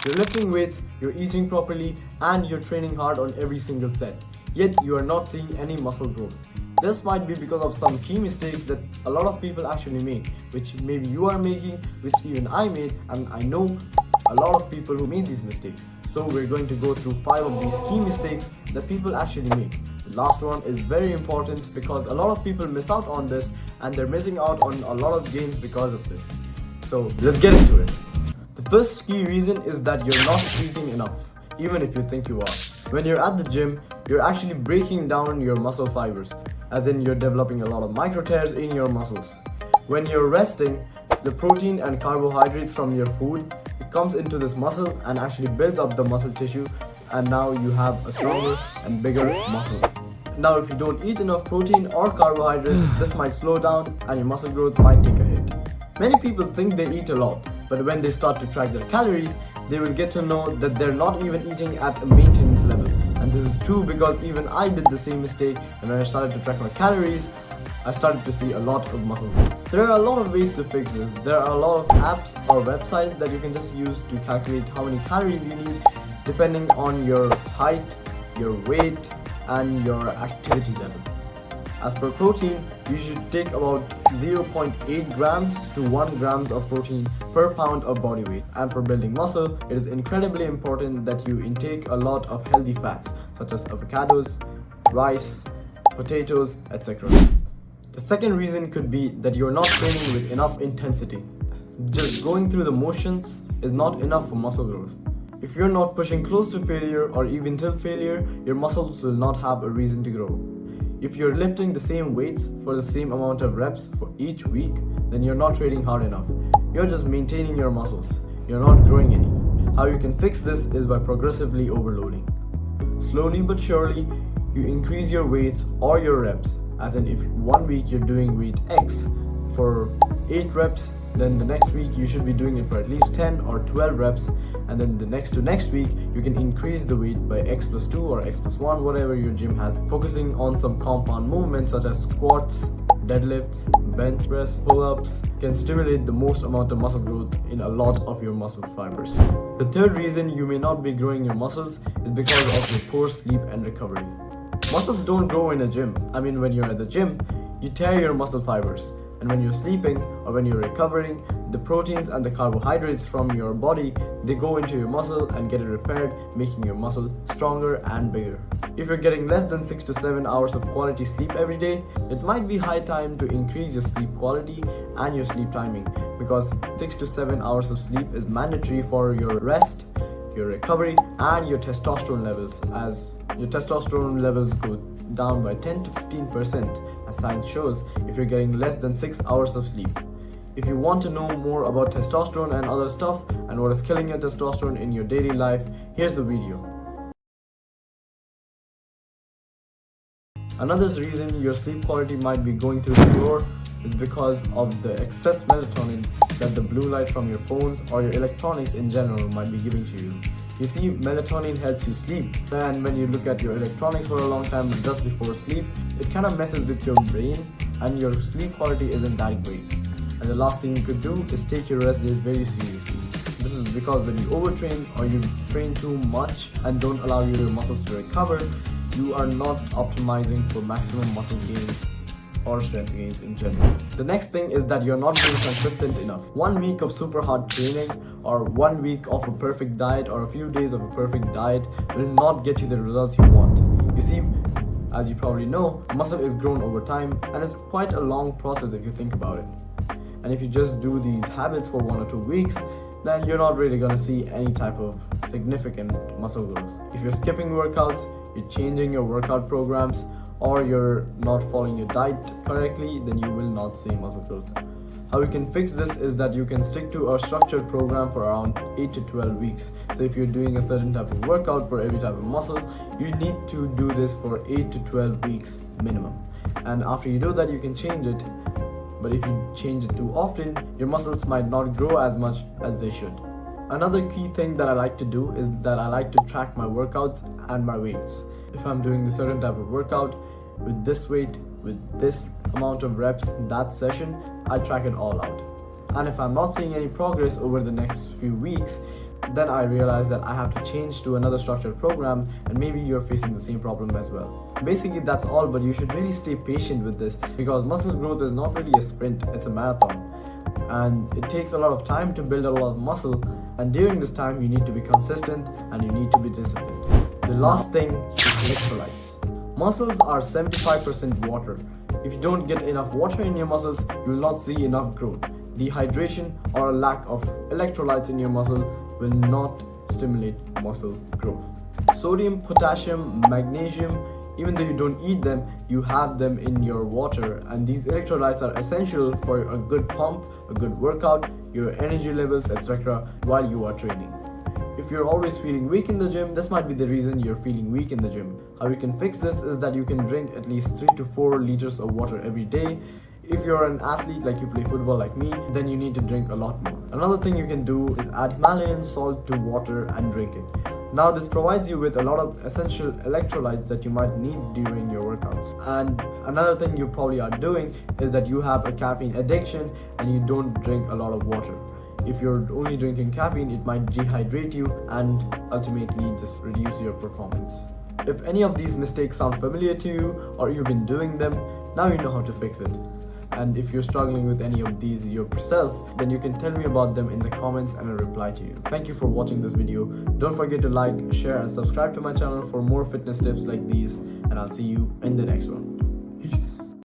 You're lifting weights, you're eating properly, and you're training hard on every single set. Yet you are not seeing any muscle growth. This might be because of some key mistakes that a lot of people actually make, which maybe you are making, which even I made, and I know a lot of people who made these mistakes. So we're going to go through 5 of these key mistakes that people actually make. The last one is very important because a lot of people miss out on this and they're missing out on a lot of gains because of this. So let's get into it. The first key reason is that you're not eating enough, even if you think you are. When you're at the gym, you're actually breaking down your muscle fibers, as in you're developing a lot of micro tears in your muscles. When you're resting, the protein and carbohydrates from your food, it comes into this muscle and actually builds up the muscle tissue, and now you have a stronger and bigger muscle. Now if you don't eat enough protein or carbohydrates, this might slow down and your muscle growth might take a hit. Many people think they eat a lot, but when they start to track their calories, they will get to know that they're not even eating at a maintenance level. And this is true because even I did the same mistake, and when I started to track my calories, I started to see a lot of muscle growth. There are a lot of ways to fix this. There are a lot of apps or websites that you can just use to calculate how many calories you need depending on your height, your weight, and your activity level. As per protein, you should take about 0.8 grams to 1 grams of protein per pound of body weight. And for building muscle, it is incredibly important that you intake a lot of healthy fats such as avocados, rice, potatoes, etc. The second reason could be that you are not training with enough intensity. Just going through the motions is not enough for muscle growth. If you're not pushing close to failure or even till failure, your muscles will not have a reason to grow. If you're lifting the same weights for the same amount of reps for each week, then you're not training hard enough. You're just maintaining your muscles. You're not growing any. How you can fix this is by progressively overloading. Slowly but surely, you increase your weights or your reps. As in, if 1 week you're doing weight X for 8 reps, then the next week you should be doing it for at least 10 or 12 reps, and then the next week you can increase the weight by X plus 2 or X plus 1, whatever your gym has, focusing on some compound movements such as squats, deadlifts, bench press, pull-ups can stimulate the most amount of muscle growth in a lot of your muscle fibers. The third reason you may not be growing your muscles is because of your poor sleep and recovery. Muscles don't grow in a gym. I mean, when you're at the gym, you tear your muscle fibers. And when you're sleeping or when you're recovering, the proteins and the carbohydrates from your body, they go into your muscle and get it repaired, making your muscle stronger and bigger. If you're getting less than 6 to 7 hours of quality sleep every day, it might be high time to increase your sleep quality and your sleep timing, because 6 to 7 hours of sleep is mandatory for your rest, your recovery, and your testosterone levels, as your testosterone levels go down by 10 to 15%, as science shows, if you're getting less than 6 hours of sleep. If you want to know more about testosterone and other stuff and what is killing your testosterone in your daily life, here's the video. Another reason your sleep quality might be going through the floor is because of the excess melatonin that the blue light from your phones or your electronics in general might be giving to you. You see, melatonin helps you sleep, and when you look at your electronics for a long time just before sleep, it kind of messes with your brain and your sleep quality isn't that great. And the last thing you could do is take your rest days very seriously. This is because when you overtrain or you train too much and don't allow your muscles to recover, you are not optimizing for maximum muscle gains or strength gains in general. The next thing is that you're not being consistent enough. 1 week of super hard training or 1 week of a perfect diet or a few days of a perfect diet will not get you the results you want. You see, as you probably know, muscle is grown over time and it's quite a long process if you think about it. And if you just do these habits for 1 or 2 weeks, then you're not really gonna see any type of significant muscle growth. If you're skipping workouts, you're changing your workout programs, or you're not following your diet correctly, then you will not see muscle growth. How you can fix this is that you can stick to a structured program for around 8 to 12 weeks. So if you're doing a certain type of workout for every type of muscle, you need to do this for 8 to 12 weeks minimum. And after you do that, you can change it. But if you change it too often, your muscles might not grow as much as they should. Another key thing that I like to do is that I like to track my workouts and my weights. If I'm doing a certain type of workout with this weight, with this amount of reps, that session, I track it all out. And if I'm not seeing any progress over the next few weeks, Then I realized that I have to change to another structured program, and maybe you're facing the same problem as well. Basically that's all, but you should really stay patient with this because muscle growth is not really a sprint, it's a marathon. And it takes a lot of time to build a lot of muscle, and during this time you need to be consistent and you need to be disciplined. The last thing is electrolytes. Muscles are 75% water. If you don't get enough water in your muscles, you will not see enough growth. Dehydration or a lack of electrolytes in your muscle will not stimulate muscle growth. Sodium, potassium, magnesium, even though you don't eat them, you have them in your water, and these electrolytes are essential for a good pump, a good workout, your energy levels, etc. while you are training. If you're always feeling weak in the gym, this might be the reason you're feeling weak in the gym. How you can fix this is that you can drink at least 3 to 4 liters of water every day. If you're an athlete like you play football like me, then you need to drink a lot more. Another thing you can do is add Himalayan salt to water and drink it. Now this provides you with a lot of essential electrolytes that you might need during your workouts. And another thing you probably are doing is that you have a caffeine addiction and you don't drink a lot of water. If you're only drinking caffeine, it might dehydrate you and ultimately just reduce your performance. If any of these mistakes sound familiar to you or you've been doing them, now you know how to fix it. And if you're struggling with any of these yourself, then you can tell me about them in the comments and I'll reply to you. Thank you for watching this video. Don't forget to like, share and subscribe to my channel for more fitness tips like these, and I'll see you in the next one.